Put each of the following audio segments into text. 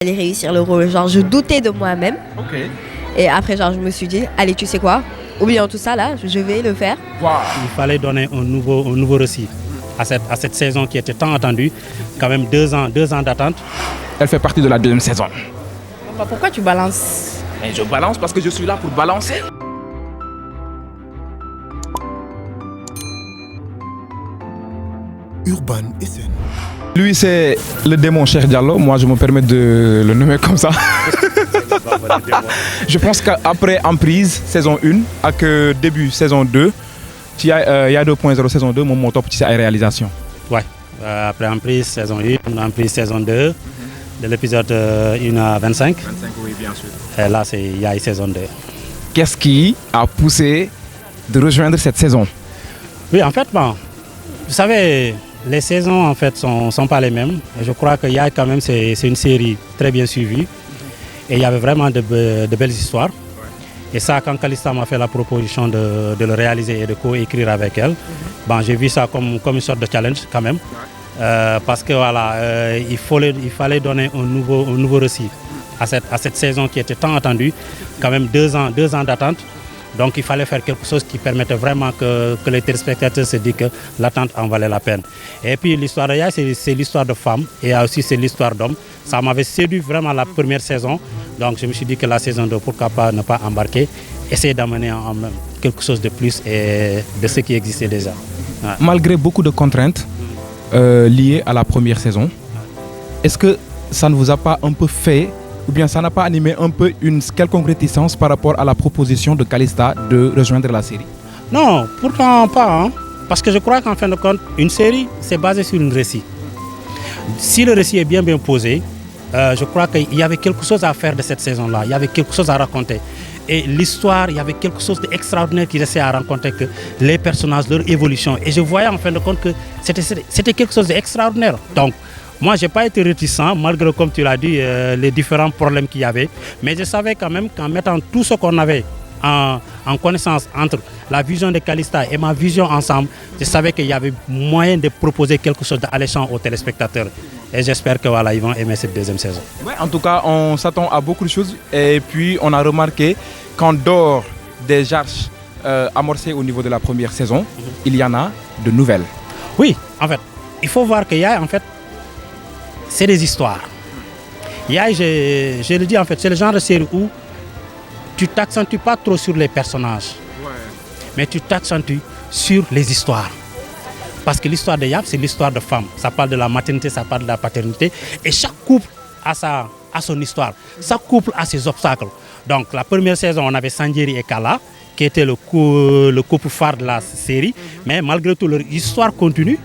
Allais réussir le rôle, genre je doutais de moi-même. Ok. Et après genre je me suis dit, allez tu sais quoi, oublions tout ça là, je vais le faire. Wow. Il fallait donner un nouveau récit à cette saison qui était tant attendue, quand même 2 ans d'attente. Elle fait partie de la deuxième saison. Bah, pourquoi tu balances? Et je balance parce que je suis là pour balancer. Urban SN. Lui, c'est le démon Cheikh Diallo. Moi, je me permets de le nommer comme ça. Je pense qu'après Emprise, saison 1, avec début saison 2, il y a 2.0 saison 2, mon top, c'est la réalisation. Ouais, après Emprise saison 1, Emprise saison 2, de l'épisode 1 à 25. 25, oui, bien sûr. Et là, il y a une saison 2. Qu'est-ce qui a poussé de rejoindre cette saison? Oui, en fait, bon, vous savez, les saisons en fait sont pas les mêmes. Et je crois qu'il y a quand même, c'est une série très bien suivie. Et il y avait vraiment de belles histoires. Et ça, quand Calista m'a fait la proposition de le réaliser et de co-écrire avec elle, bon, j'ai vu ça comme une sorte de challenge quand même. Parce que voilà, il fallait donner un nouveau récit à cette saison qui était tant attendue, quand même 2 ans d'attente. Donc il fallait faire quelque chose qui permettait vraiment que les téléspectateurs se disent que l'attente en valait la peine. Et puis l'histoire de Yaye, c'est l'histoire de femmes et aussi c'est l'histoire d'hommes. Ça m'avait séduit vraiment la première saison. Donc je me suis dit que la saison 2, pourquoi pas ne pas embarquer, essayer d'amener quelque chose de plus et de ce qui existait déjà. Ouais. Malgré beaucoup de contraintes liées à la première saison, est-ce que ça ne vous a pas un peu fait, ou bien ça n'a pas animé un peu une quelconque réticence par rapport à la proposition de Calista de rejoindre la série? Non, pourtant pas. Hein? Parce que je crois qu'en fin de compte, une série, c'est basé sur un récit. Si le récit est bien posé, je crois qu'il y avait quelque chose à faire de cette saison-là. Il y avait quelque chose à raconter. Et l'histoire, il y avait quelque chose d'extraordinaire qui restait à raconter, que les personnages, leur évolution. Et je voyais en fin de compte que c'était quelque chose d'extraordinaire. Donc, moi, je n'ai pas été réticent, malgré, comme tu l'as dit, les différents problèmes qu'il y avait. Mais je savais quand même qu'en mettant tout ce qu'on avait en connaissance entre la vision de Calista et ma vision ensemble, je savais qu'il y avait moyen de proposer quelque chose d'alléchant aux téléspectateurs. Et j'espère que voilà, ils vont aimer cette deuxième saison. Ouais, en tout cas, on s'attend à beaucoup de choses. Et puis, on a remarqué qu'en dehors des arches amorcées au niveau de la première saison, il y en a de nouvelles. Oui, en fait, il faut voir qu'il y a en fait, c'est des histoires. Yaye, je le dis en fait, c'est le genre de série où tu ne t'accentues pas trop sur les personnages, mais tu t'accentues sur les histoires. Parce que l'histoire de Yaye, c'est l'histoire de femmes. Ça parle de la maternité, ça parle de la paternité. Et chaque couple a son histoire. Chaque couple a ses obstacles. Donc la première saison, on avait Sanjeri et Kala, qui était le couple phare de la série. Mais malgré tout, leur histoire continue.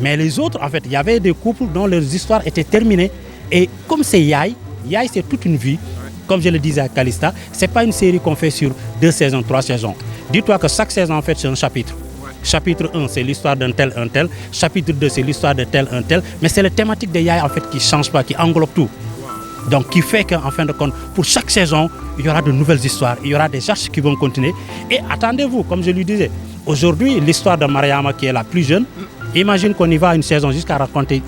Mais les autres, en fait, il y avait des couples dont leurs histoires étaient terminées. Et comme c'est Yaye, c'est toute une vie. Comme je le disais à Calista, ce n'est pas une série qu'on fait sur 2 saisons, 3 saisons. Dis-toi que chaque saison, en fait, c'est un chapitre. Chapitre 1, c'est l'histoire d'un tel, un tel. Chapitre 2, c'est l'histoire de tel, un tel. Mais c'est la thématique de Yaye, en fait, qui ne change pas, qui englobe tout. Donc, qui fait qu'en fin de compte, pour chaque saison, il y aura de nouvelles histoires. Il y aura des arches qui vont continuer. Et attendez-vous, comme je lui disais, aujourd'hui, l'histoire de Mariama, qui est la plus jeune, imagine qu'on y va une saison jusqu'à raconter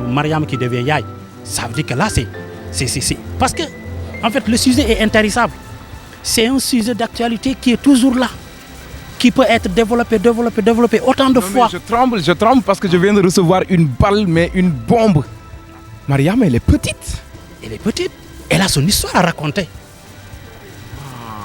Mariam qui devient Yaye. Ça veut dire que là, c'est... Parce que, en fait, le sujet est intarissable. C'est un sujet d'actualité qui est toujours là, qui peut être développé autant de fois. Je tremble parce que je viens de recevoir une balle, mais une bombe. Mariam, elle est petite. Elle est petite. Elle a son histoire à raconter.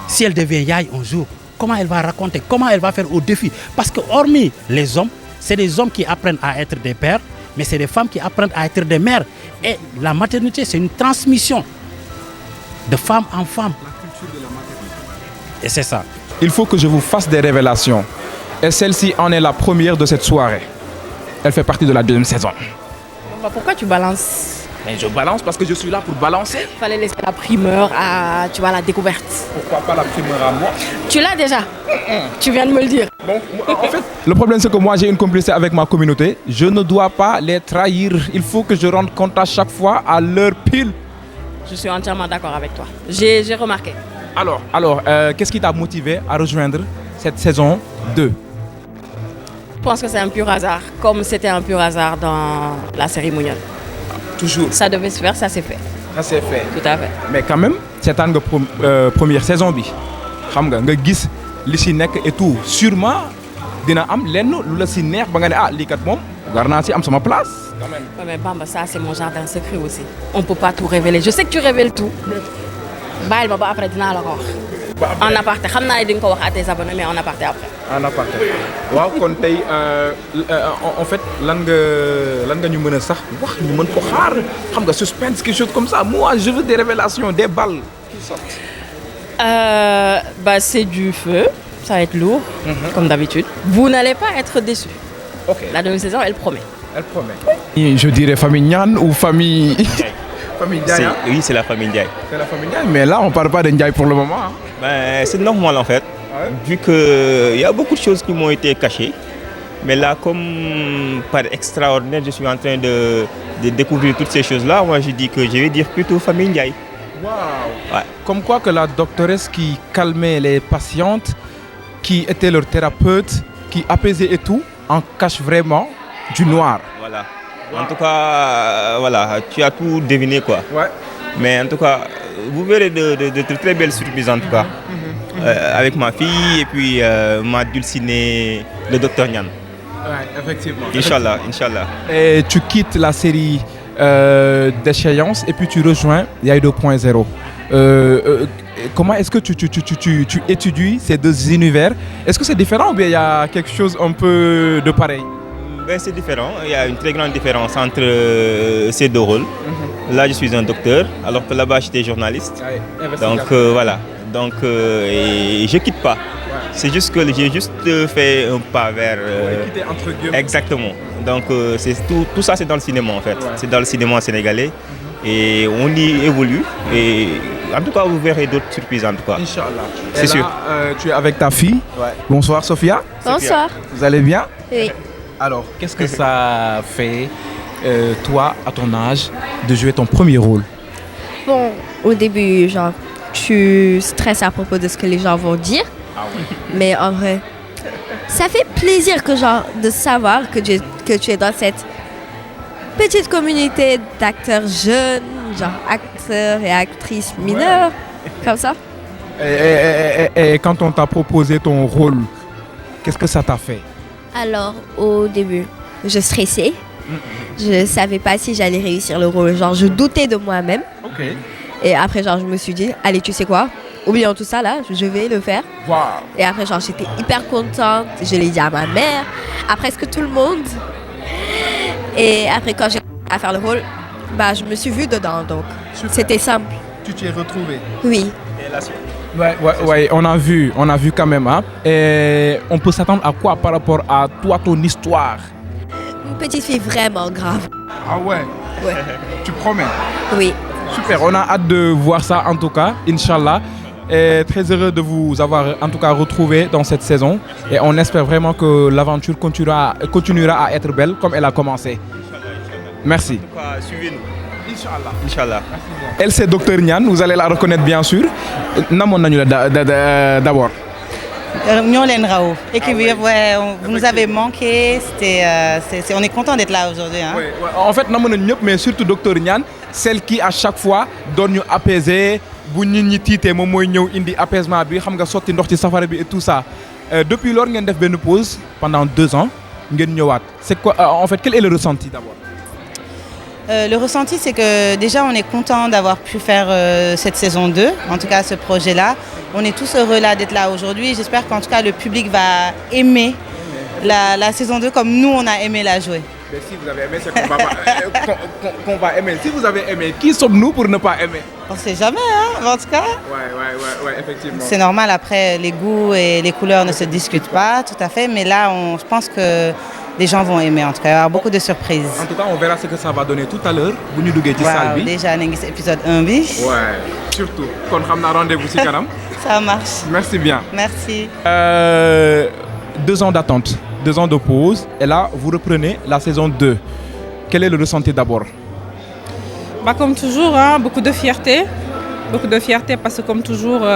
Si elle devient Yaye un jour, comment elle va raconter? Comment elle va faire au défi? Parce que hormis les hommes, c'est des hommes qui apprennent à être des pères, mais c'est des femmes qui apprennent à être des mères. Et la maternité, c'est une transmission de femme en femme. La culture de la maternité. Et c'est ça. Il faut que je vous fasse des révélations. Et celle-ci en est la première de cette soirée. Elle fait partie de la deuxième saison. Bah, pourquoi tu balances? Et je balance parce que je suis là pour balancer. Il fallait laisser la primeur à la découverte. Pourquoi pas la primeur à moi? Tu l'as déjà. Tu viens de me le dire. Bon, en fait, le problème c'est que moi j'ai une complicité avec ma communauté. Je ne dois pas les trahir. Il faut que je rende compte à chaque fois à l'heure pile. Je suis entièrement d'accord avec toi. J'ai remarqué. Alors, qu'est-ce qui t'a motivé à rejoindre cette saison 2? Je pense que c'est un pur hasard, comme c'était un pur hasard dans la série Mounion. Toujours. Ça devait se faire, ça s'est fait. Ça c'est fait. Tout à fait. Mais quand même cette année première saison bi xam nga gis li si nekk et tout sûrement dina am lenn lu la si neex ba nga ne ah lii kat moom war naa si am sama place. Quand même. Ouais, mais Bamba, ça c'est mon jardin secret aussi. On peut pas tout révéler. Je sais que tu révèles tout. Bàyyil ma ba après dinaa la ko wax. En aparté xam naa ne di nga ko wax à tes abonnés mais en aparté après. En aparté waaw kon tey en fait lan nga ñu mën a sax wax ñu mën ko xaar xam nga suspense quelque chose comme ça moi je veux des révélations des balles qui sortent. Bah c'est du feu, ça va être lourd comme d'habitude. Vous n'allez pas être déçus. Ok. La deuxième saison elle promet. Elle promet. Je dirais famille Niane ou famille. Famille Ndiaye. Oui, c'est la famille Ndiaye. C'est la famille Ndiaye, mais là on parle pas de Ndiaye pour le moment. Hein. Ben, c'est normal en fait, vu qu'il y a beaucoup de choses qui m'ont été cachées. Mais là, comme par extraordinaire, je suis en train de découvrir toutes ces choses-là. Moi, je dis que je vais dire plutôt famille Ndiaye. Waouh. Ouais. Comme quoi que la doctoresse qui calmait les patientes, qui était leur thérapeute, qui apaisait et tout, en cache vraiment du noir. Voilà. En tout cas, voilà, tu as tout deviné quoi. Ouais. Mais en tout cas, vous verrez de très belles surprises en tout cas. Avec ma fille et puis ma dulcinée, le docteur Niane. Ouais, effectivement. Inch'Allah, Inch'Allah. Et tu quittes la série d'échéance et puis tu rejoins Yaye 2.0. Comment est-ce que tu étudies ces deux univers? Est-ce que c'est différent ou bien il y a quelque chose un peu de pareil? Ben, c'est différent, il y a une très grande différence entre ces deux rôles. Là, je suis un docteur, alors que là-bas, j'étais journaliste. Donc voilà, donc et je quitte pas. Ouais. C'est juste que j'ai juste fait un pas vers. Quitter entre guillemets. Exactement. Donc c'est tout ça, c'est dans le cinéma en fait. Ouais. C'est dans le cinéma sénégalais et on y évolue. Et en tout cas, vous verrez d'autres surprises en tout cas. Inch'Allah. C'est sûr. Tu es avec ta fille. Ouais. Bonsoir Sophia. Bonsoir. Vous allez bien? Oui. Alors, qu'est-ce que ça fait, toi, à ton âge, de jouer ton premier rôle? Bon, au début, genre, tu stresses à propos de ce que les gens vont dire. Ah ouais. Mais en vrai, ça fait plaisir que, genre, de savoir que tu es dans cette petite communauté d'acteurs jeunes, genre acteurs et actrices mineurs, comme ça. Et quand on t'a proposé ton rôle, qu'est-ce que ça t'a fait? Alors, au début, je stressais. Je savais pas si j'allais réussir le rôle. Genre, je doutais de moi-même. Ok. Et après, genre, je me suis dit, allez, tu sais quoi? Oublions tout ça, là, je vais le faire. Wow. Et après, genre, j'étais hyper contente. Je l'ai dit à ma mère, à presque tout le monde. Et après, quand j'ai commencé à faire le rôle, bah, je me suis vue dedans. Donc, c'était simple. Tu t'y es retrouvée? Oui. Et la suite. Ouais, on a vu quand même. Hein. Et on peut s'attendre à quoi par rapport à toi, ton histoire? Une petite fille vraiment grave. Ah ouais? Ouais. Tu promets? Oui. Super, on a hâte de voir ça en tout cas, Inch'Allah. Et très heureux de vous avoir en tout cas retrouvé dans cette saison. Et on espère vraiment que l'aventure continuera à être belle comme elle a commencé. Merci. En tout cas, suivez-nous. Inch'Allah. Inch'Allah. Elle, c'est Dr Niane, vous allez la reconnaître bien sûr. Namoon nañu la d'abord. ñoo leen raw équipe bi yëpp ouais, vous nous avez manqué, on est content d'être là aujourd'hui. Hein. Ouais. En fait namoon nañu ñëpp mais surtout Dr Niane, celle qui à chaque fois doon ñu apaiser bu nit ñi tiitee moom mooy ñëw indi apaisement bi xam nga sotti ndox ci safara bi et tout ça. Depuis lors ngeen def benn pause pendant 2 ans ngeen ñëwaat. C'est quoi en fait quel est le ressenti d'abord? Le ressenti, c'est que déjà on est content d'avoir pu faire cette saison 2, en tout cas ce projet-là. On est tous heureux là d'être là aujourd'hui. J'espère qu'en tout cas le public va aimer la saison 2 comme nous on a aimé la jouer. Mais si vous avez aimé, c'est qu'on va aimer. Si vous avez aimé, qui sommes-nous pour ne pas aimer? On sait jamais, hein, en tout cas. Ouais, effectivement. C'est normal, après les goûts et les couleurs ne se discutent pas, tout à fait. Mais là, je pense que les gens vont aimer, en tout cas. Il va y avoir beaucoup de surprises. En tout cas, on verra ce que ça va donner tout à l'heure. Vous nous duggez ci salle bi. Déjà, on a épisode 1 bi. Ouais, surtout. Kon xam naa rendez-vous ci kanam. Ça marche. Merci bien. Merci. 2 ans d'attente, 2 ans de pause. Et là, vous reprenez la saison 2. Quel est le ressenti d'abord? Bah, comme toujours, hein, beaucoup de fierté. Beaucoup de fierté parce que comme toujours,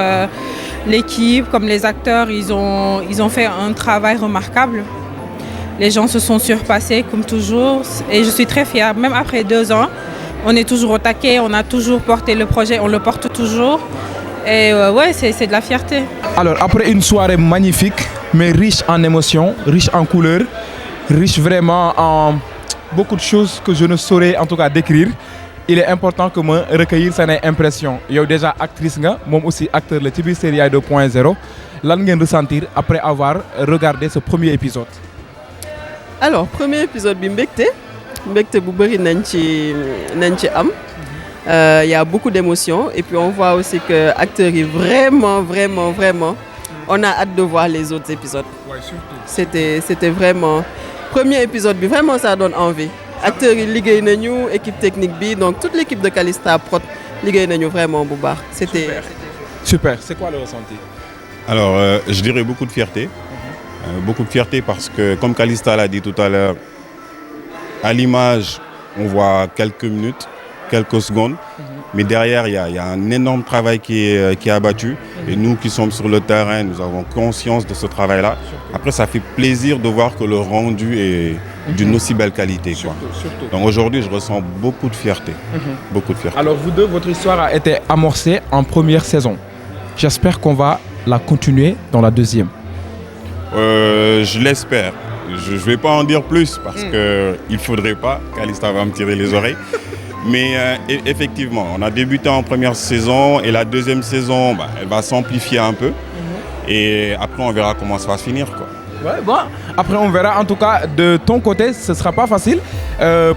l'équipe, comme les acteurs, ils ont fait un travail remarquable. Les gens se sont surpassés comme toujours et je suis très fière, même après 2 ans, on est toujours au taquet, on a toujours porté le projet, on le porte toujours. Et ouais, c'est de la fierté. Alors, après une soirée magnifique, mais riche en émotions, riche en couleurs, riche vraiment en beaucoup de choses que je ne saurais en tout cas décrire, il est important que moi recueillir ces impressions. Yow déjà actrice nga, moi aussi acteur la ci biir série Yaye 2.0. Lan ngeen ressentir après avoir regardé ce premier épisode? Alors, premier épisode bi mbégte bu bëri nañ ci am. Il y a beaucoup d'émotions et puis on voit aussi que acteurs yi vraiment on a hâte de voir les autres épisodes. Ouais, surtout. C'était vraiment premier épisode bi vraiment ça donne envie. Acteurs yi liggéey nañu, équipe technique bi, donc toute l'équipe de Calista Prod liggéey nañu vraiment bu baax. C'était super. C'est quoi le ressenti? Alors, je dirais beaucoup de fierté. Beaucoup de fierté parce que, comme Calista l'a dit tout à l'heure, à l'image, on voit quelques minutes, quelques secondes, mais derrière, il y a un énorme travail qui est abattu. Et nous qui sommes sur le terrain, nous avons conscience de ce travail-là. Après, ça fait plaisir de voir que le rendu est d'une aussi belle qualité. Quoi. Surtout. Donc aujourd'hui, je ressens beaucoup de fierté. Beaucoup de fierté. Alors, vous deux, votre histoire a été amorcée en première saison. J'espère qu'on va la continuer dans la deuxième. Je l'espère. Je ne vais pas en dire plus parce qu'il ne faudrait pas. Calista va me tirer les oreilles. Mais effectivement, on a débuté en première saison et la deuxième saison, elle va s'amplifier un peu. Et après, on verra comment ça va se finir. Quoi. Ouais, bon. Après, on verra. En tout cas, de ton côté, ce ne sera pas facile.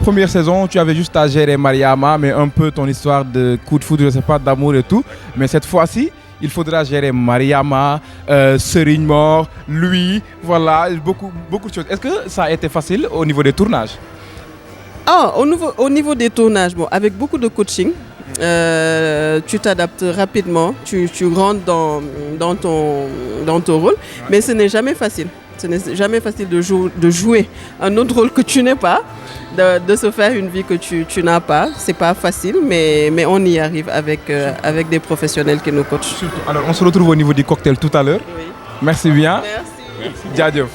Première saison, tu avais juste à gérer Mariama, mais un peu ton histoire de coup de foudre, je ne sais pas, d'amour et tout. Mais cette fois-ci, il faudra gérer Mariama, Serigne Mor, lui, voilà, beaucoup de choses. Est-ce que ça a été facile au niveau des tournages? Au niveau des tournages, bon, avec beaucoup de coaching, tu t'adaptes rapidement, tu rentres dans ton rôle, mais ce n'est jamais facile. Ce n'est jamais facile de jouer un autre rôle que tu n'es pas, de se faire une vie que tu n'as pas. C'est pas facile, mais on y arrive avec des professionnels qui nous coachent. Surtout. Alors, on se retrouve au niveau du cocktail tout à l'heure. Oui. Merci bien. Merci. Jaajëf.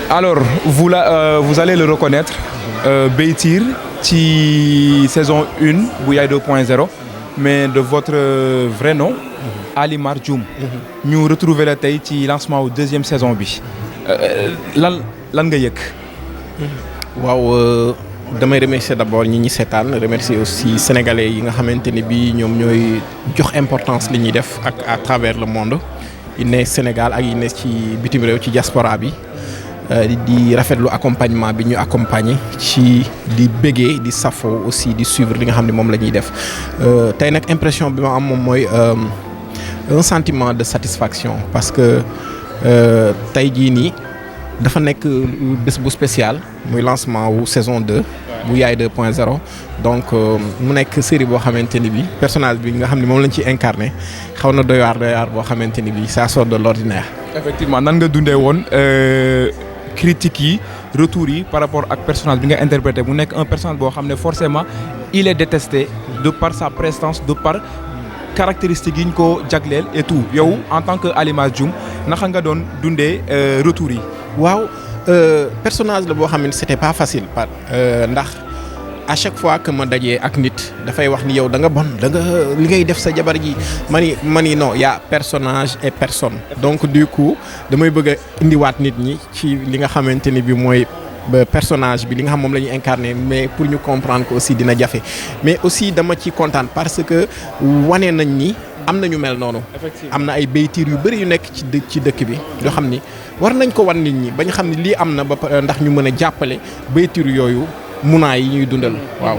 Alors, vous allez le reconnaître, Beytir, ci saison 1 bu Yaye 2.0, mais de votre vrai nom, Alimar Dioum. Ñu retrouver la tey ci lancement wu deuxième saison bi. lan nga yëg? waaw damay remercier d'abord ñi seetaan remercier aussi sénégalais yi nga xamante ne bii ñoom ñooy jox importance li ñuy def ak à travers le monde yi ne Sénégal ak yi ne ci bitim réew ci diaspora bi di rafetlu accompagnement bi ñu accompagner ci di béggee di safo aussi di suivre li nga xam ne moom la ñuy def tey nag impression bi ma am moom mooy un sentiment de satisfaction parce que tey jii nii dafa nekk bés bu spécial muy lancement wu saison 2 bu Yaye 2.0 donc mu nekk série boo xamante ni bi personnage bi nga xam ne moom lañ ci incarné xaw na doy waar boo xamante ni bi ça sort de l'ordinaire. Effectivement nan nga dundee woon critiques yi retours yi par rapport ak personnage bi nga interprété mu nekk un personnage boo xam ne forcément il est détesté de par sa prestance de par caractéristiques yi ñu ko jagleel et tout yow en tant que Alimar Dioum naka nga doon dundee retours yi. waaw personnage la boo xam ne c'était pas facile ndax à chaque fois que ma dajee ak nit dafay wax ni yow da nga bon da nga li ngay def sa jabar ji mani non y a personnage et personne donc du coup damay bëgg a indiwaat nit ñi ci li nga xamante ni bi mooy personnage bi li nga xam moom la ñuy incarner mais pour ñu comprendre que aussi dina jafe mais aussi dama ci kontaan parce que wane nañ ni am na ñu mel noonu. am na ay Beytir yu bëri yu nekk ci dëkk bi yoo xam ni war nañ ko wan nit ñi ba ñu xam ni lii am na ba ndax ñu mën a jàppale Beytir yooyu munaa yi ñuy dundal waaw.